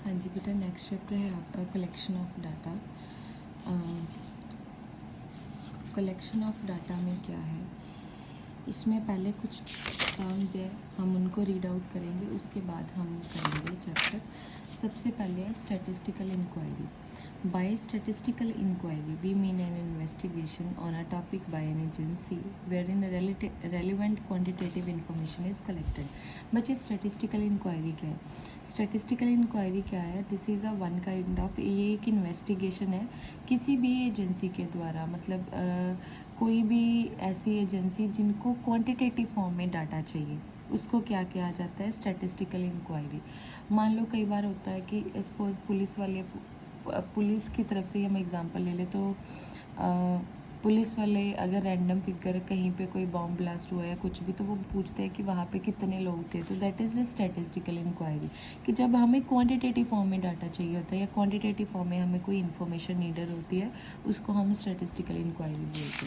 हाँ जी बेटा, next chapter है आपका collection of data. Collection of data में क्या है, इसमें पहले कुछ टर्म्स है, हम उनको रीड आउट करेंगे, उसके बाद हम करेंगे चैप्टर। सबसे पहले है statistical enquiry. By statistical enquiry we mean an investigation on a topic by an agency wherein a relevant quantitative information is collected। बच्चे स्टैटिस्टिकल इंक्वायरी क्या है? स्टैटिस्टिकल इंक्वायरी क्या है? This is a one kind of, ये एक investigation है किसी भी एजेंसी के द्वारा, मतलब कोई भी ऐसी एजेंसी जिनको क्वांटिटेटिव फॉर्म में डाटा चाहिए, उसको क्या किया जाता है? Statistical enquiry. मान लो कई बार होता है कि सपोज पुलिस की तरफ से हम एग्जांपल ले ले तो पुलिस वाले अगर रैंडम फिगर कहीं पे कोई बॉम्ब ब्लास्ट हुआ या कुछ भी, तो वो पूछते हैं कि वहाँ पे कितने लोग थे, तो that is the statistical enquiry. कि जब हमें क्वांटिटेटिव फॉर्म में डाटा चाहिए होता है या क्वांटिटेटिव फॉर्म में हमें कोई इन्फॉर्मेशन नीडर होती है, उसको हम स्टैटिस्टिकल इंक्वायरी बोलते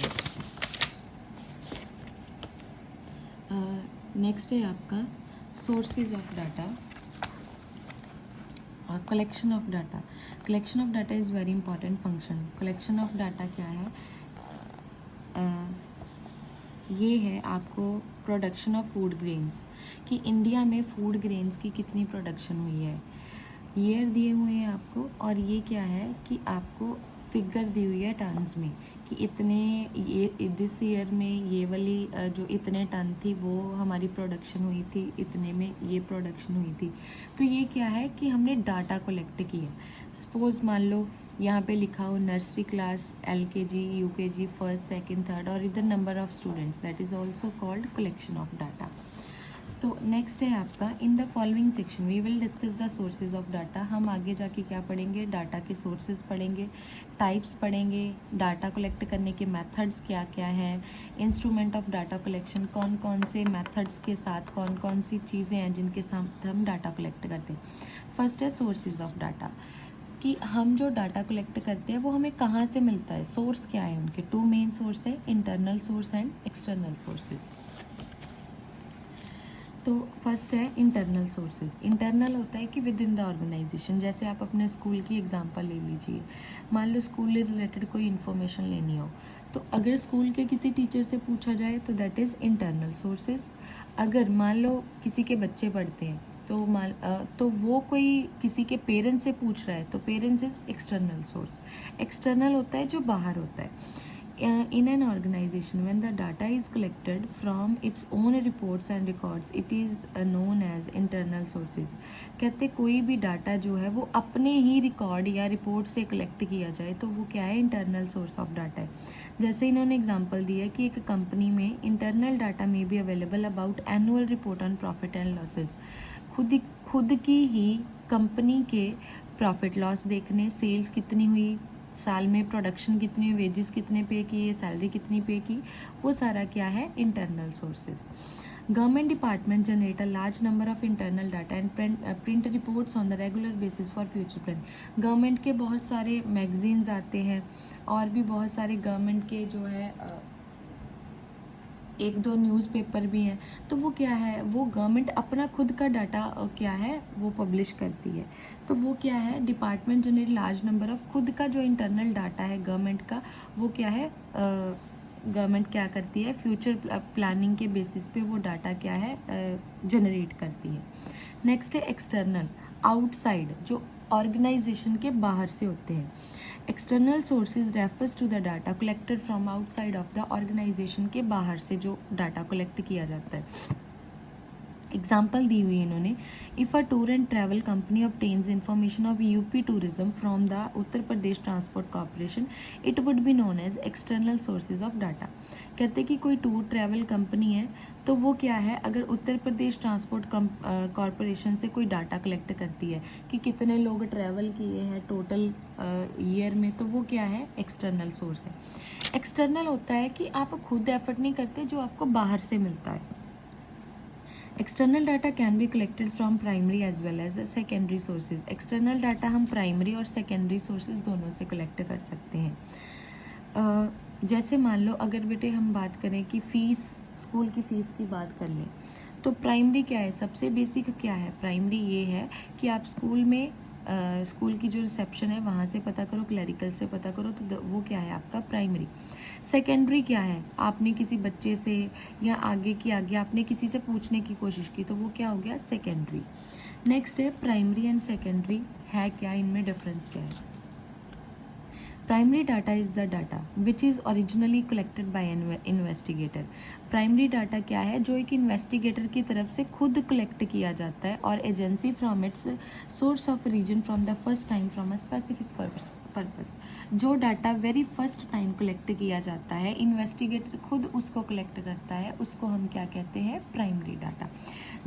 हैं। नेक्स्ट है आपका सोर्सेज ऑफ डाटा और collection of data. Collection of data is very important function. Collection of data क्या है? ये है आपको प्रोडक्शन ऑफ फूड ग्रेन्स, कि इंडिया में फूड ग्रेन्स की कितनी प्रोडक्शन हुई है, ईयर दिए हुए हैं आपको, और ये क्या है कि आपको फिगर दी हुई है टन्स में, कि इतने ये दिस ईयर में ये वाली जो इतने टन थी वो हमारी प्रोडक्शन हुई थी, इतने में ये प्रोडक्शन हुई थी। तो ये क्या है कि हमने डाटा कलेक्ट किया। सपोज मान लो यहाँ पे लिखा हो nursery class, LKG, UKG, first, second, third, और इधर number of students, that is also called collection of data. तो नेक्स्ट है आपका in the following section we will discuss the sources of data. हम आगे जाके क्या पढ़ेंगे? डाटा के सोर्सेज पढ़ेंगे, टाइप्स पढ़ेंगे, डाटा कलेक्ट करने के मेथड्स क्या क्या हैं, इंस्ट्रूमेंट ऑफ डाटा कलेक्शन, कौन कौन से मेथड्स के साथ कौन कौन सी चीज़ें हैं जिनके साथ हम डाटा कलेक्ट करते हैं। फर्स्ट है सोर्सेज ऑफ डाटा, कि हम जो डाटा कलेक्ट करते हैं वो हमें कहाँ से मिलता है, सोर्स क्या है उनके। टू मेन सोर्स है, internal source and external sources. तो फर्स्ट है इंटरनल सोर्सेज। इंटरनल होता है कि विद इन द ऑर्गेनाइजेशन, जैसे आप अपने स्कूल की एग्जांपल ले लीजिए। मान लो स्कूल रिलेटेड कोई इन्फॉर्मेशन लेनी हो, तो अगर स्कूल के किसी टीचर से पूछा जाए तो दैट इज़ इंटरनल सोर्सेज। अगर मान लो किसी के बच्चे पढ़ते हैं तो वो कोई किसी के पेरेंट्स से पूछ रहा है, तो parents is external source. External होता है जो बाहर होता है। In an organization, when the data is collected from its own reports and records, it is known as internal sources। कहते कोई भी डाटा जो है वो अपने ही रिकॉर्ड या रिपोर्ट से कलेक्ट किया जाए तो वो क्या है? इंटरनल सोर्स ऑफ डाटा है। जैसे इन्होंने एग्जांपल दिया कि एक कंपनी में इंटरनल डाटा में be available about annual report on profit and losses. खुद की ही कंपनी के प्रॉफिट लॉस देखने, सेल्स कितनी हुई, साल में प्रोडक्शन कितनी, वेजेस कितने पे किए, सैलरी कितनी पे की, वो सारा क्या है? Internal sources. Government department generate a large number of internal data and print reports on the regular basis for future plan. Government के बहुत सारे मैगजीन्स आते हैं और भी बहुत सारे गवर्नमेंट के जो है एक दो न्यूज़पेपर भी हैं, तो वो क्या है? वो गवर्नमेंट अपना खुद का डाटा क्या है वो पब्लिश करती है। तो वो क्या है? Department generate large number of, खुद का जो इंटरनल डाटा है गवर्नमेंट का, वो क्या है? गवर्नमेंट क्या करती है? फ्यूचर प्लानिंग के बेसिस पे वो डाटा क्या है? जनरेट करती है। नेक्स्ट है एक्सटर्नल, आउटसाइड, जो ऑर्गेनाइजेशन के बाहर से होते हैं। External sources refers to the data collected from outside of the organisation, के बाहर से जो डाटा कलेक्ट किया जाता है। एग्जाम्पल दी हुई इन्होंने, if a tour and travel company obtains information of UP tourism from the Uttar Pradesh transport corporation, it would be known as external sources of data. कहते कि कोई टूर ट्रैवल कंपनी है तो वो क्या है? अगर उत्तर प्रदेश ट्रांसपोर्ट कॉरपोरेशन से कोई डाटा कलेक्ट करती है कि कितने लोग ट्रैवल किए हैं टोटल ईयर में, तो वो क्या है? एक्सटर्नल सोर्स है। एक्सटर्नल होता है कि आप खुद एफर्ट नहीं करते, जो आपको बाहर से मिलता है। External data can be collected from primary as well as secondary sources. External data हम प्राइमरी और सेकेंडरी सोर्सेज दोनों से कलेक्ट कर सकते हैं। जैसे मान लो अगर बेटे हम बात करें कि फ़ीस, स्कूल की फ़ीस की बात कर लें, तो प्राइमरी क्या है? सबसे बेसिक क्या है? प्राइमरी ये है कि आप स्कूल में स्कूल की जो रिसेप्शन है वहाँ से पता करो, क्लरिकल से पता करो, तो वो क्या है आपका प्राइमरी। सेकेंडरी क्या है, आपने किसी बच्चे से या आगे आपने किसी से पूछने की कोशिश की, तो वो क्या हो गया सेकेंडरी। नेक्स्ट है प्राइमरी एंड सेकेंडरी है क्या, इनमें डिफरेंस क्या है। Primary data is the data which is originally collected by investigator. Primary data क्या है, जो एक इन्वेस्टिगेटर की तरफ से खुद कलेक्ट किया जाता है और agency from its source of reason from the first time from a specific purpose. जो data very first time collect किया जाता है, इन्वेस्टिगेटर खुद उसको कलेक्ट करता है, उसको हम क्या कहते हैं, प्राइमरी डाटा।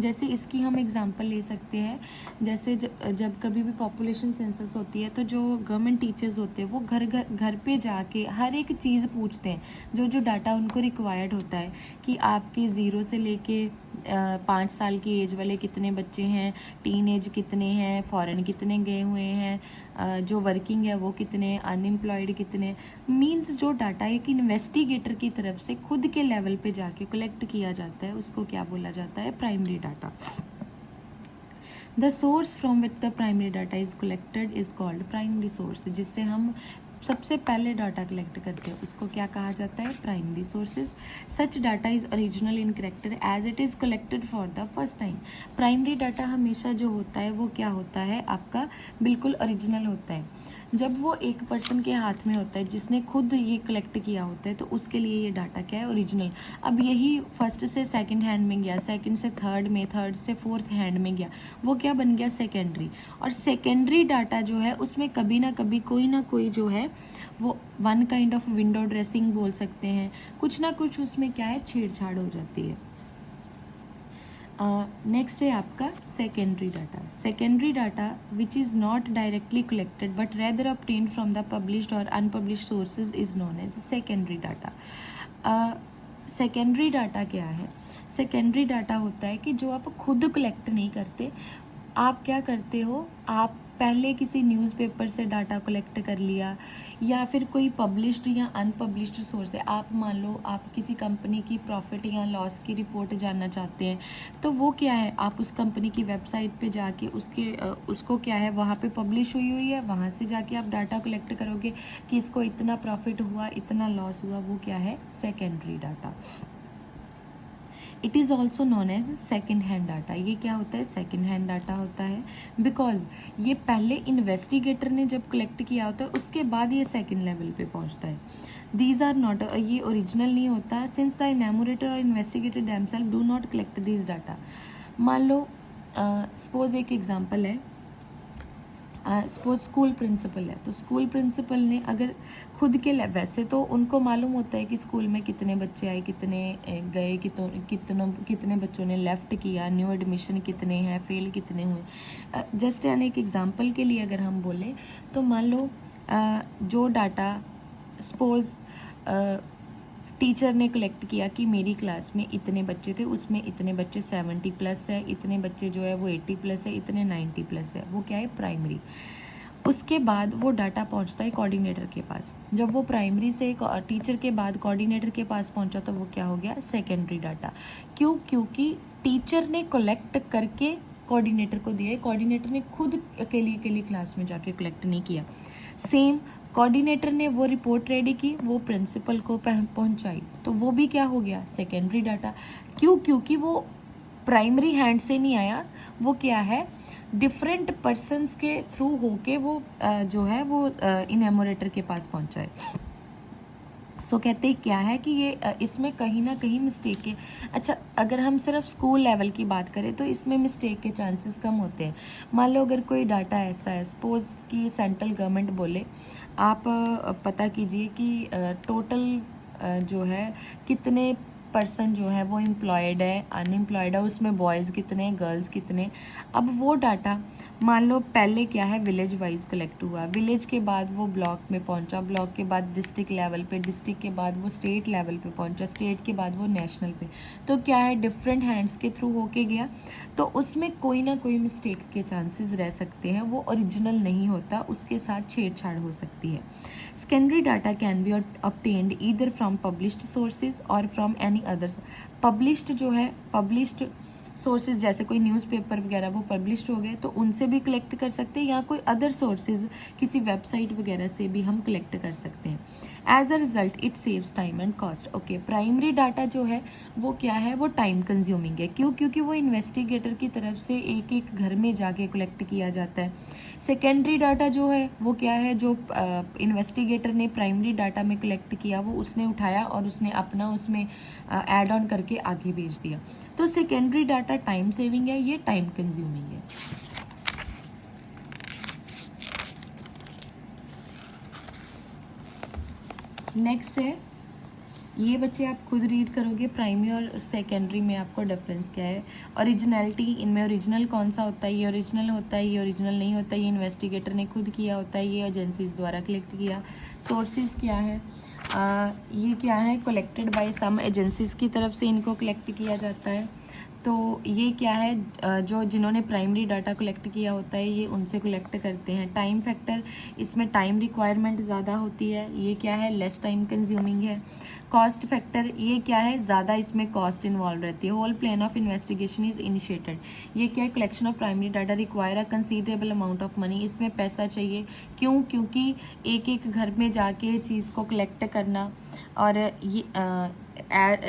जैसे इसकी हम एग्जांपल ले सकते हैं, जैसे जब कभी भी पॉपुलेशन सेंसस होती है तो जो गवर्नमेंट टीचर्स होते हैं वो घर पे जाके हर एक चीज़ पूछते हैं, जो डाटा उनको रिक्वायर्ड होता है कि आपके 0 से लेके 5 साल की एज वाले कितने बच्चे हैं, टीन एज कितने हैं, फॉरेन कितने गए हुए हैं, जो वर्किंग है वो कितने, अनएम्प्लॉयड कितने। मींस जो डाटा एक इन्वेस्टिगेटर की तरफ से खुद के लेवल पे जाके कलेक्ट किया जाता है, उसको क्या बोला जाता है, primary data. The source from which the primary data is collected is called primary source. जिससे हम सबसे पहले डाटा कलेक्ट करते हैं उसको क्या कहा जाता है, primary sources. Such data is original in character as it is collected for the first time. Primary data हमेशा जो होता है वो क्या होता है, आपका बिल्कुल ओरिजिनल होता है। जब वो एक पर्सन के हाथ में होता है जिसने खुद ये कलेक्ट किया होता है, तो उसके लिए ये डाटा क्या है, ओरिजिनल। अब यही फर्स्ट से सेकंड हैंड में गया, सेकंड से थर्ड में, थर्ड से फोर्थ हैंड में गया, वो क्या बन गया, सेकेंडरी। और सेकेंडरी डाटा जो है उसमें कभी ना कभी कोई ना कोई जो है वो one kind of window dressing बोल सकते हैं, कुछ ना कुछ उसमें क्या है, छेड़छाड़ हो जाती है। नेक्स्ट है आपका secondary data. Secondary data which is not directly collected but rather obtained from the published और unpublished sources is known as secondary data. Secondary data क्या है, सेकेंडरी डाटा होता है कि जो आप खुद कलेक्ट नहीं करते, आप क्या करते हो, आप पहले किसी न्यूज़पेपर से डाटा कलेक्ट कर लिया, या फिर कोई पब्लिश्ड या अनपब्लिश्ड सोर्स है। आप मान लो आप किसी कंपनी की प्रॉफिट या लॉस की रिपोर्ट जानना चाहते हैं, तो वो क्या है, आप उस कंपनी की वेबसाइट पे जाके उसको क्या है, वहाँ पे पब्लिश हुई है, वहाँ से जाके आप डाटा कलेक्ट करोगे कि इसको इतना प्रॉफिट हुआ, इतना लॉस हुआ, वो क्या है, secondary data. It is also known as second hand data. ये क्या होता है, सेकेंड हैंड डाटा होता है, बिकॉज ये पहले इन्वेस्टिगेटर ने जब कलेक्ट किया होता है उसके बाद ये सेकेंड लेवल पे पहुंचता है। दीज आर नॉट, ये ओरिजिनल नहीं होता, सिंस द इनैमोरेटर और investigator themself do not collect this data. मान लो सपोज एक एग्जाम्पल है, सपोज स्कूल प्रिंसिपल है, तो स्कूल प्रिंसिपल ने अगर खुद के वैसे तो उनको मालूम होता है कि स्कूल में कितने बच्चे आए, कितने गए, कितने बच्चों ने लेफ़्ट किया, न्यू एडमिशन कितने हैं, फेल कितने हुए। जस्ट यानी एक एग्जांपल के लिए अगर हम बोलें तो मान लो जो डाटा सपोज टीचर ने कलेक्ट किया कि मेरी क्लास में इतने बच्चे थे, उसमें इतने बच्चे 70+ है, इतने बच्चे जो है वो 80+ है, इतने 90+ है, वो क्या है, प्राइमरी। उसके बाद वो डाटा पहुंचता है कोऑर्डिनेटर के पास। जब वो प्राइमरी से टीचर के बाद कोऑर्डिनेटर के पास पहुंचा तो वो क्या हो गया, सेकेंडरी डाटा। क्यों, क्योंकि टीचर ने कलेक्ट करके कोऑर्डिनेटर को दिया है, कोऑर्डिनेटर ने खुद अकेली क्लास में जाके कलेक्ट नहीं किया। सेम कोऑर्डिनेटर ने वो रिपोर्ट रेडी की, वो प्रिंसिपल को पहुंचाई, तो वो भी क्या हो गया, सेकेंडरी डाटा। क्यों, क्योंकि वो प्राइमरी हैंड से नहीं आया, वो क्या है, डिफरेंट पर्सन्स के थ्रू होके वो जो है वो इनैमोरेटर के पास पहुंचा है। सो कहते हैं क्या है कि ये इसमें कहीं ना कहीं मिस्टेक है। अच्छा, अगर हम सिर्फ स्कूल लेवल की बात करें तो इसमें मिस्टेक के चांसेस कम होते हैं। मान लो अगर कोई डाटा ऐसा है, सपोज कि सेंट्रल गवर्नमेंट बोले आप पता कीजिए कि टोटल जो है कितने पर्सन जो है वो एम्प्लॉयड है, अनएम्प्लॉयड है, उसमें बॉयज़ कितने, गर्ल्स कितने। अब वो डाटा मान लो पहले क्या है, विलेज वाइज कलेक्ट हुआ, विलेज के बाद वो ब्लॉक में पहुंचा, ब्लॉक के बाद डिस्ट्रिक्ट लेवल पे, डिस्ट्रिक्ट के बाद वो स्टेट लेवल पे पहुंचा, स्टेट के बाद वो नेशनल पे। तो क्या है, डिफरेंट हैंड्स के थ्रू होके गया, तो उसमें कोई ना कोई मिस्टेक के चांसेस रह सकते हैं, वो ओरिजिनल नहीं होता, उसके साथ छेड़छाड़ हो सकती है। Secondary data can B obtained either from published sources और from any others। पब्लिश्ड जो है, पब्लिश्ड सोर्सेज जैसे कोई न्यूज़पेपर वगैरह वो पब्लिश्ड हो गए तो उनसे भी कलेक्ट कर सकते हैं, या कोई अदर सोर्सेज किसी वेबसाइट वगैरह से भी हम कलेक्ट कर सकते हैं। As a result it saves time and cost. Okay, primary data जो है वो क्या है, वो टाइम कंज्यूमिंग है। क्यों? क्योंकि वो इन्वेस्टिगेटर की तरफ से एक एक घर में जाके कलेक्ट किया जाता है। सेकेंडरी डाटा जो है वो क्या है, जो इन्वेस्टिगेटर ने प्राइमरी डाटा में कलेक्ट किया वो उसने उठाया और उसने अपना उसमें ऐड ऑन करके आगे भेज दिया। तो सेकेंडरी डाटा टाइम सेविंग है, ये टाइम कंज्यूमिंग है। नेक्स्ट है, ये बच्चे आप खुद रीड करोगे प्राइमरी और सेकेंडरी में आपको डिफरेंस क्या है। ओरिजिनलिटी, इनमें ओरिजिनल कौन सा होता है, ये ओरिजिनल होता है, ये ओरिजिनल नहीं होता है, ये इन्वेस्टिगेटर ने खुद किया होता है, ये एजेंसीज द्वारा कलेक्ट किया। सोर्सेज क्या है, ये क्या है, कलेक्टेड बाय सम एजेंसीज की तरफ से इनको कलेक्ट किया जाता है। तो ये क्या है, जो जिन्होंने प्राइमरी डाटा कलेक्ट किया होता है ये उनसे कलेक्ट करते हैं। टाइम फैक्टर, इसमें टाइम रिक्वायरमेंट ज़्यादा होती है, ये क्या है, लेस टाइम कंज्यूमिंग है। कॉस्ट फैक्टर, ये क्या है, ज़्यादा इसमें कॉस्ट इन्वॉल्व रहती है। Whole plan of investigation is initiated, ये क्या है, collection of primary data require a considerable amount of money, इसमें पैसा चाहिए। क्यों? क्योंकि एक एक घर में जाके चीज़ को कलेक्ट करना, और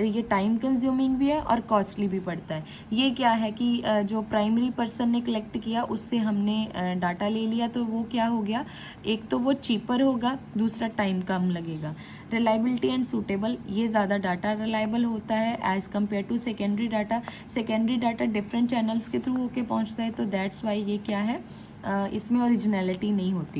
ये टाइम कंज्यूमिंग भी है और कॉस्टली भी पड़ता है। ये क्या है कि जो प्राइमरी पर्सन ने कलेक्ट किया उससे हमने डाटा ले लिया, तो वो क्या हो गया, एक तो वो चीपर होगा, दूसरा टाइम कम लगेगा। रिलायबिलिटी एंड सूटेबल, ये ज़्यादा डाटा रिलायबल होता है as compare to secondary data. Secondary data different channels के थ्रू होके पहुंचता है, तो दैट्स वाई ये क्या है, इसमें ओरिजिनलिटी नहीं होती।